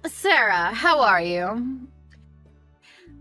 Sarah, how are you?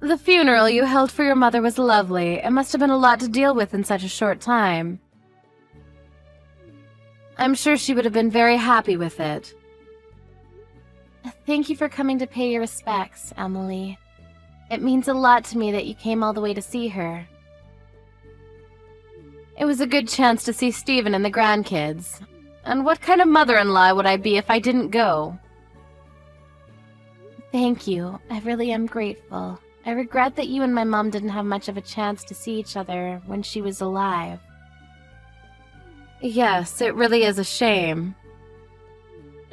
The funeral you held for your mother was lovely. It must have been a lot to deal with in such a short time. I'm sure she would have been very happy with it. Thank you for coming to pay your respects, Emily. It means a lot to me that you came all the way to see her. It was a good chance to see Stephen and the grandkids. And what kind of mother-in-law would I be if I didn't go? Thank you. I really am grateful. I regret that you and my mom didn't have much of a chance to see each other when she was alive. Yes, it really is a shame.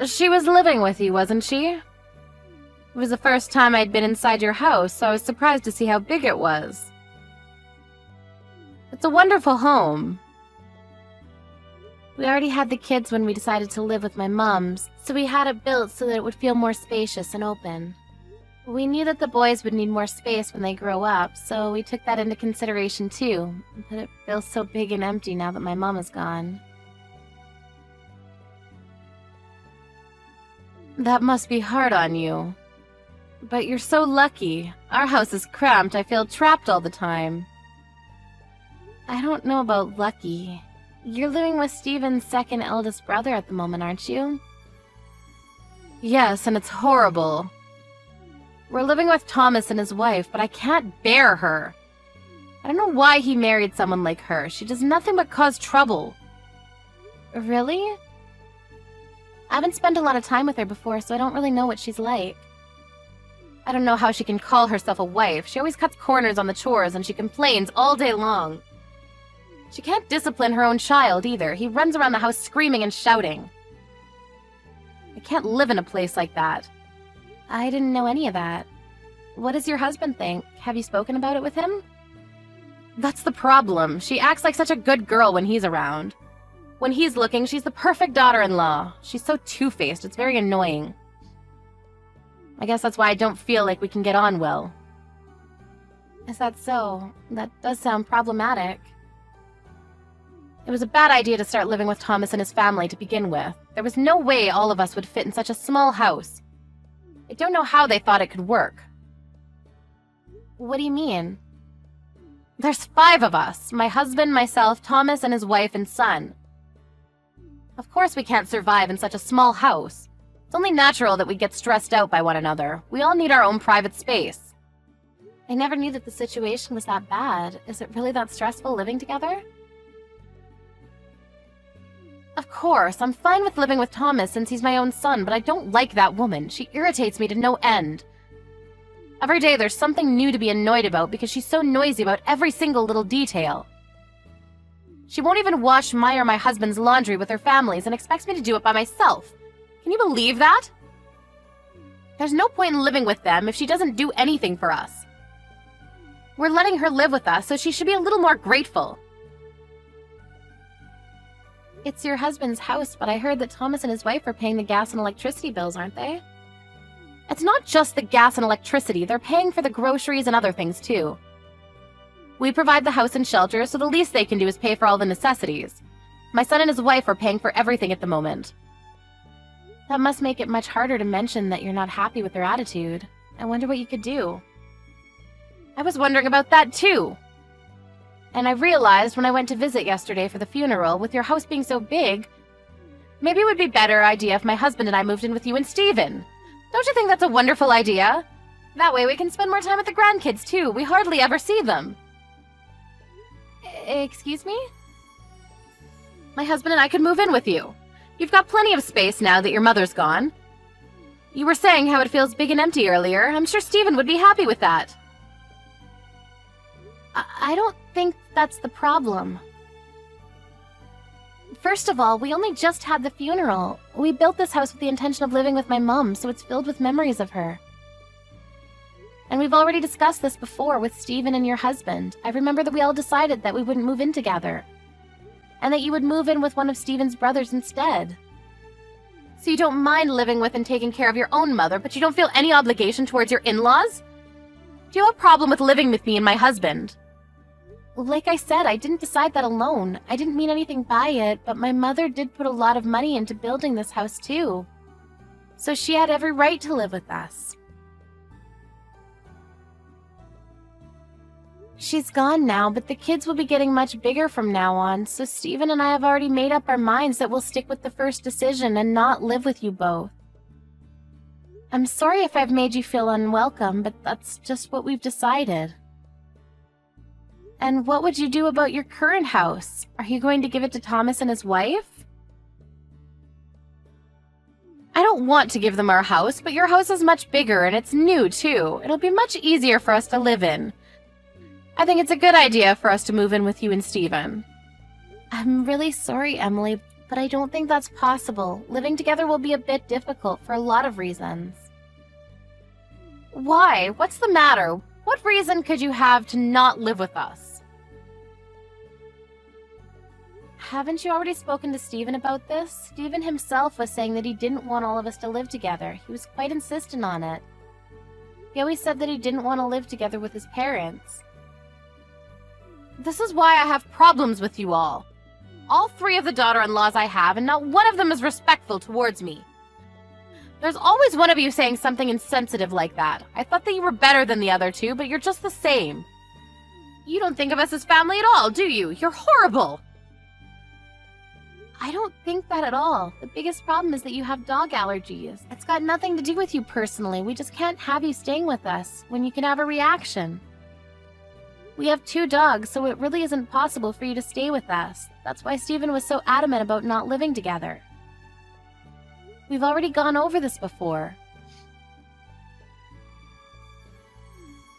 She was living with you, wasn't she? It was the first time I'd been inside your house, so I was surprised to see how big it was. It's a wonderful home. We already had the kids when we decided to live with my mom's, so we had it built so that it would feel more spacious and open. We knew that the boys would need more space when they grow up, so we took that into consideration too, but it feels so big and empty now that my mom is gone. That must be hard on you. But you're so lucky. Our house is cramped. I feel trapped all the time. I don't know about lucky. You're living with Stephen's second eldest brother at the moment, aren't you? Yes, and it's horrible. We're living with Thomas and his wife, but I can't bear her. I don't know why he married someone like her. She does nothing but cause trouble. Really? I haven't spent a lot of time with her before, so I don't really know what she's like. I don't know how she can call herself a wife. She always cuts corners on the chores, and she complains all day long. She can't discipline her own child, either. He runs around the house screaming and shouting. I can't live in a place like that. I didn't know any of that. What does your husband think? Have you spoken about it with him? That's the problem. She acts like such a good girl when he's around. When he's looking, she's the perfect daughter-in-law. She's so two-faced, it's very annoying. I guess that's why I don't feel like we can get on well. Is that so? That does sound problematic. It was a bad idea to start living with Thomas and his family to begin with. There was no way all of us would fit in such a small house. I don't know how they thought it could work. What do you mean? There's 5 of us. My husband, myself, Thomas, and his wife and son. Of course we can't survive in such a small house. It's only natural that we get stressed out by one another. We all need our own private space. I never knew that the situation was that bad. Is it really that stressful living together? Of course, I'm fine with living with Thomas since he's my own son, but I don't like that woman. She irritates me to no end. Every day there's something new to be annoyed about because she's so noisy about every single little detail. She won't even wash my or my husband's laundry with her families and expects me to do it by myself. Can you believe that? There's no point in living with them if she doesn't do anything for us. We're letting her live with us, so she should be a little more grateful. It's your husband's house, but I heard that Thomas and his wife are paying the gas and electricity bills, aren't they? It's not just the gas and electricity. They're paying for the groceries and other things, too. We provide the house and shelter, so the least they can do is pay for all the necessities. My son and his wife are paying for everything at the moment. That must make it much harder to mention that you're not happy with their attitude. I wonder what you could do. I was wondering about that, too. And I realized when I went to visit yesterday for the funeral, with your house being so big, maybe it would be a better idea if my husband and I moved in with you and Stephen. Don't you think that's a wonderful idea? That way we can spend more time with the grandkids, too. We hardly ever see them. Excuse me? My husband and I could move in with you. You've got plenty of space now that your mother's gone. You were saying how it feels big and empty earlier. I'm sure Stephen would be happy with that. I don't think that's the problem. First of all, we only just had the funeral. We built this house with the intention of living with my mom, so it's filled with memories of her. And we've already discussed this before with Stephen and your husband. I remember that we all decided that we wouldn't move in together. And that you would move in with one of Stephen's brothers instead. So you don't mind living with and taking care of your own mother, but you don't feel any obligation towards your in-laws? Do you have a problem with living with me and my husband? Like I said, I didn't decide that alone. I didn't mean anything by it, but my mother did put a lot of money into building this house too. So she had every right to live with us. She's gone now, but the kids will be getting much bigger from now on, so Steven and I have already made up our minds that we'll stick with the first decision and not live with you both. I'm sorry if I've made you feel unwelcome, but that's just what we've decided. And what would you do about your current house? Are you going to give it to Thomas and his wife? I don't want to give them our house, but your house is much bigger and it's new too. It'll be much easier for us to live in. I think it's a good idea for us to move in with you and Steven. I'm really sorry, Emily, but I don't think that's possible. Living together will be a bit difficult for a lot of reasons. Why? What's the matter? What reason could you have to not live with us? Haven't you already spoken to Steven about this? Steven himself was saying that he didn't want all of us to live together. He was quite insistent on it. He always said that he didn't want to live together with his parents. This is why I have problems with you all. All 3 of the daughter-in-laws I have, and not one of them is respectful towards me. There's always one of you saying something insensitive like that. I thought that you were better than the other 2, but you're just the same. You don't think of us as family at all, do you? You're horrible! I don't think that at all. The biggest problem is that you have dog allergies. It's got nothing to do with you personally. We just can't have you staying with us when you can have a reaction. We have 2 dogs, so it really isn't possible for you to stay with us. That's why Steven was so adamant about not living together. We've already gone over this before.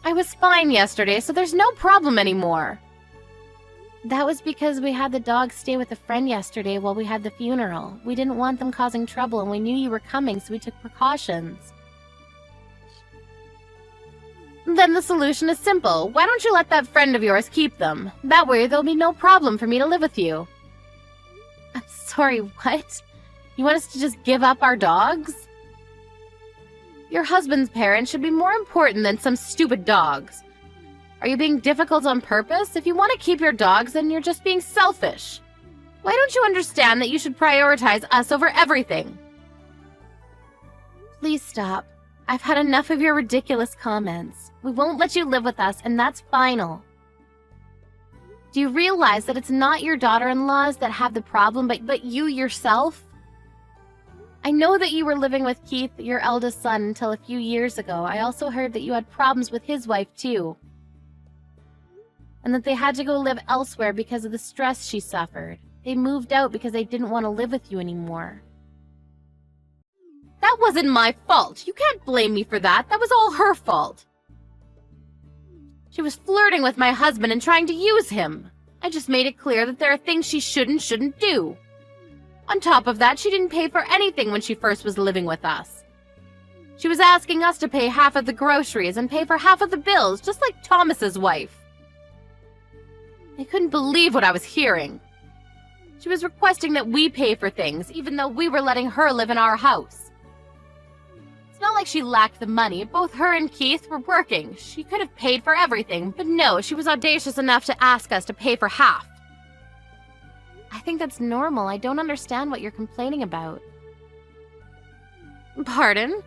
I was fine yesterday, so there's no problem anymore. That was because we had the dogs stay with a friend yesterday while we had the funeral. We didn't want them causing trouble, and we knew you were coming, so we took precautions. Then the solution is simple. Why don't you let that friend of yours keep them? That way there'll be no problem for me to live with you. I'm sorry, what? You want us to just give up our dogs? Your husband's parents should be more important than some stupid dogs. Are you being difficult on purpose? If you want to keep your dogs, then you're just being selfish. Why don't you understand that you should prioritize us over everything? Please stop. I've had enough of your ridiculous comments. We won't let you live with us, and that's final. Do you realize that it's not your daughter-in-laws that have the problem, but you yourself? I know that you were living with Keith, your eldest son, until a few years ago. I also heard that you had problems with his wife, too. And that they had to go live elsewhere because of the stress she suffered. They moved out because they didn't want to live with you anymore. That wasn't my fault. You can't blame me for that. That was all her fault. She was flirting with my husband and trying to use him. I just made it clear that there are things she shouldn't do. On top of that, she didn't pay for anything when she first was living with us. She was asking us to pay half of the groceries and pay for half of the bills, just like Thomas's wife. I couldn't believe what I was hearing. She was requesting that we pay for things, even though we were letting her live in our house. It's not like she lacked the money. Both her and Keith were working. She could have paid for everything, but no, she was audacious enough to ask us to pay for half. I think that's normal. I don't understand what you're complaining about. Pardon?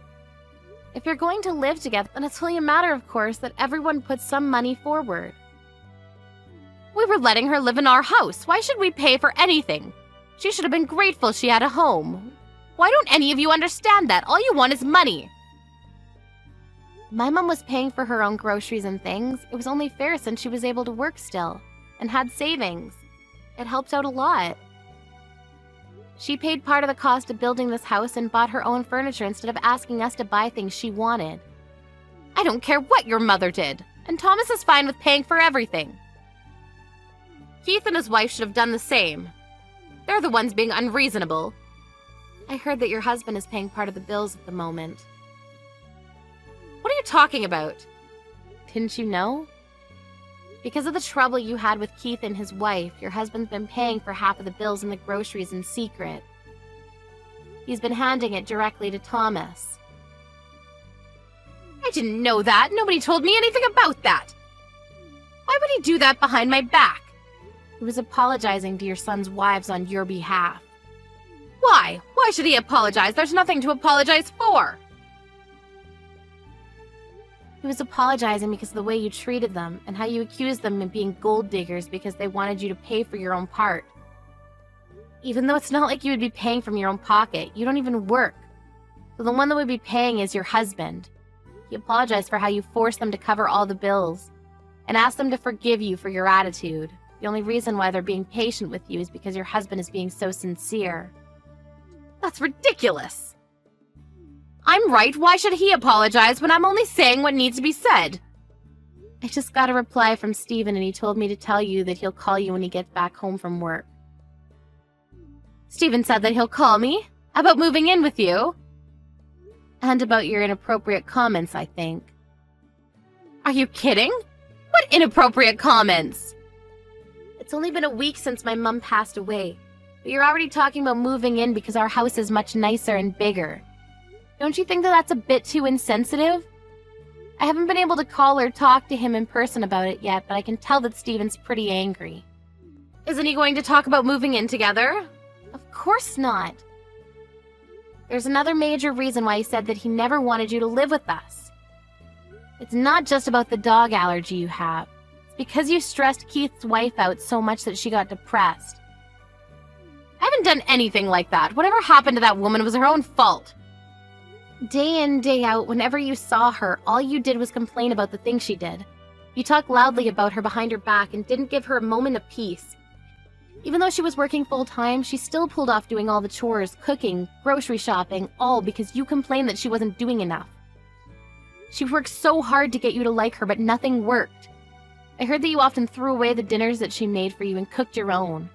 If you're going to live together, then it's only a matter, of course, that everyone puts some money forward. We were letting her live in our house. Why should we pay for anything? She should have been grateful she had a home. Why don't any of you understand that? All you want is money. My mom was paying for her own groceries and things. It was only fair since she was able to work still and had savings. It helped out a lot. She paid part of the cost of building this house and bought her own furniture instead of asking us to buy things she wanted. I don't care what your mother did, and Thomas is fine with paying for everything. Keith and his wife should have done the same. They're the ones being unreasonable. I heard that your husband is paying part of the bills at the moment. What are you talking about? Didn't you know? Because of the trouble you had with Keith and his wife, your husband's been paying for half of the bills and the groceries in secret. He's been handing it directly to Thomas. I didn't know that. Nobody told me anything about that. Why would he do that behind my back? He was apologizing to your son's wives on your behalf. Why? Why should he apologize? There's nothing to apologize for. He was apologizing because of the way you treated them and how you accused them of being gold diggers because they wanted you to pay for your own part. Even though it's not like you would be paying from your own pocket, you don't even work. So the one that would be paying is your husband. He apologized for how you forced them to cover all the bills and asked them to forgive you for your attitude. The only reason why they're being patient with you is because your husband is being so sincere. That's ridiculous. I'm right. Why should he apologize when I'm only saying what needs to be said? I just got a reply from Steven and he told me to tell you that he'll call you when he gets back home from work. Steven said that he'll call me about moving in with you. And about your inappropriate comments, I think. Are you kidding? What inappropriate comments? It's only been a week since my mom passed away, but you're already talking about moving in because our house is much nicer and bigger. Don't you think that that's a bit too insensitive? I haven't been able to call or talk to him in person about it yet, but I can tell that Steven's pretty angry. Isn't he going to talk about moving in together? Of course not. There's another major reason why he said that he never wanted you to live with us. It's not just about the dog allergy you have. It's because you stressed Keith's wife out so much that she got depressed. I haven't done anything like that. Whatever happened to that woman was her own fault. Day in, day out, whenever you saw her, all you did was complain about the things she did. You talked loudly about her behind her back and didn't give her a moment of peace. Even though she was working full-time, she still pulled off doing all the chores, cooking, grocery shopping, all because you complained that she wasn't doing enough. She worked so hard to get you to like her, but nothing worked. I heard that you often threw away the dinners that she made for you and cooked your own.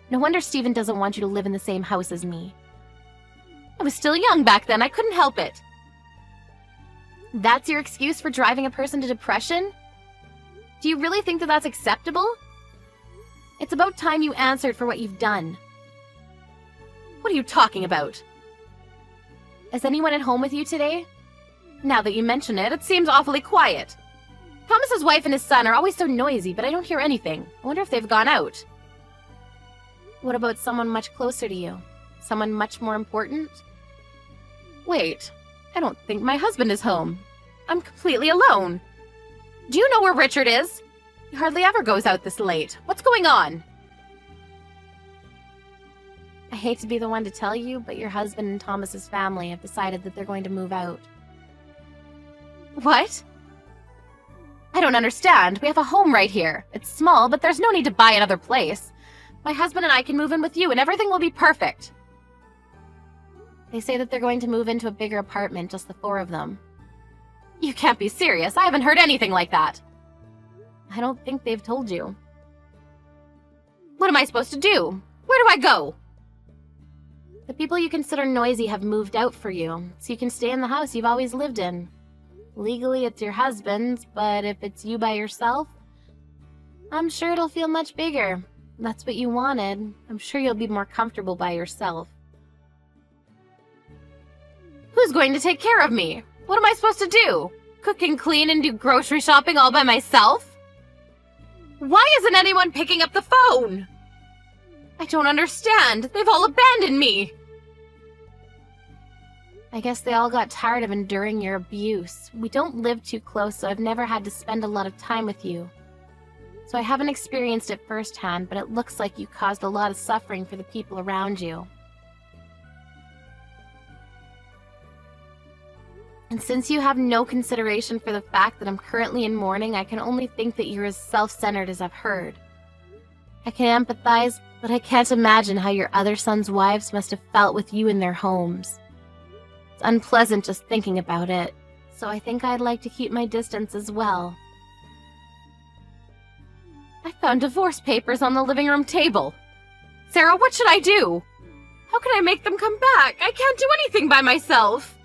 No wonder Steven doesn't want you to live in the same house as me. I was still young back then, I couldn't help it. That's your excuse for driving a person to depression? Do you really think that that's acceptable? It's about time you answered for what you've done. What are you talking about? Is anyone at home with you today? Now that you mention it, it seems awfully quiet. Thomas's wife and his son are always so noisy, but I don't hear anything. I wonder if they've gone out. What about someone much closer to you? Someone much more important? Wait, I don't think my husband is home. I'm completely alone. Do you know where Richard is? He hardly ever goes out this late. What's going on? I hate to be the one to tell you, but your husband and Thomas's family have decided that they're going to move out. What? I don't understand. We have a home right here. It's small, but there's no need to buy another place. My husband and I can move in with you and everything will be perfect. They say that they're going to move into a bigger apartment, just the four of them. You can't be serious. I haven't heard anything like that. I don't think they've told you. What am I supposed to do? Where do I go? The people you consider noisy have moved out for you, so you can stay in the house you've always lived in. Legally, it's your husband's, but if it's you by yourself, I'm sure it'll feel much bigger. That's what you wanted. I'm sure you'll be more comfortable by yourself. Who's going to take care of me? What am I supposed to do? Cook and clean and do grocery shopping all by myself? Why isn't anyone picking up the phone? I don't understand. They've all abandoned me. I guess they all got tired of enduring your abuse. We don't live too close, so I've never had to spend a lot of time with you. So I haven't experienced it firsthand, but it looks like you caused a lot of suffering for the people around you. And since you have no consideration for the fact that I'm currently in mourning, I can only think that you're as self-centered as I've heard. I can empathize, but I can't imagine how your other sons' wives must have felt with you in their homes. It's unpleasant just thinking about it, so I think I'd like to keep my distance as well. I found divorce papers on the living room table. Sarah, what should I do? How can I make them come back? I can't do anything by myself.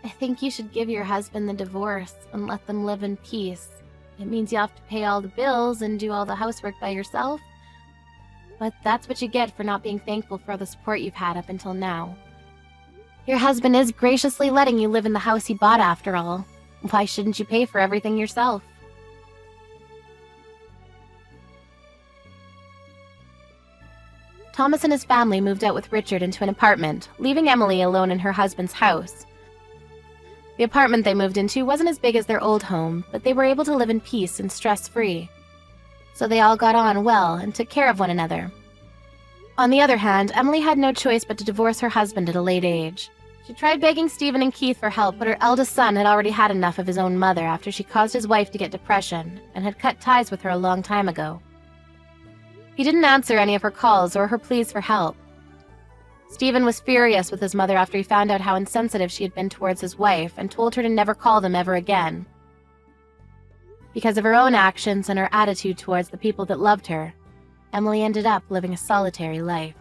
I think you should give your husband the divorce and let them live in peace. It means you have to pay all the bills and do all the housework by yourself. But that's what you get for not being thankful for the support you've had up until now. Your husband is graciously letting you live in the house he bought after all. Why shouldn't you pay for everything yourself? Thomas and his family moved out with Richard into an apartment, leaving Emily alone in her husband's house. The apartment they moved into wasn't as big as their old home, but they were able to live in peace and stress-free. So they all got on well and took care of one another. On the other hand, Emily had no choice but to divorce her husband at a late age. She tried begging Stephen and Keith for help, but her eldest son had already had enough of his own mother after she caused his wife to get depression and had cut ties with her a long time ago. He didn't answer any of her calls or her pleas for help. Stephen was furious with his mother after he found out how insensitive she had been towards his wife and told her to never call them ever again. Because of her own actions and her attitude towards the people that loved her, Emily ended up living a solitary life.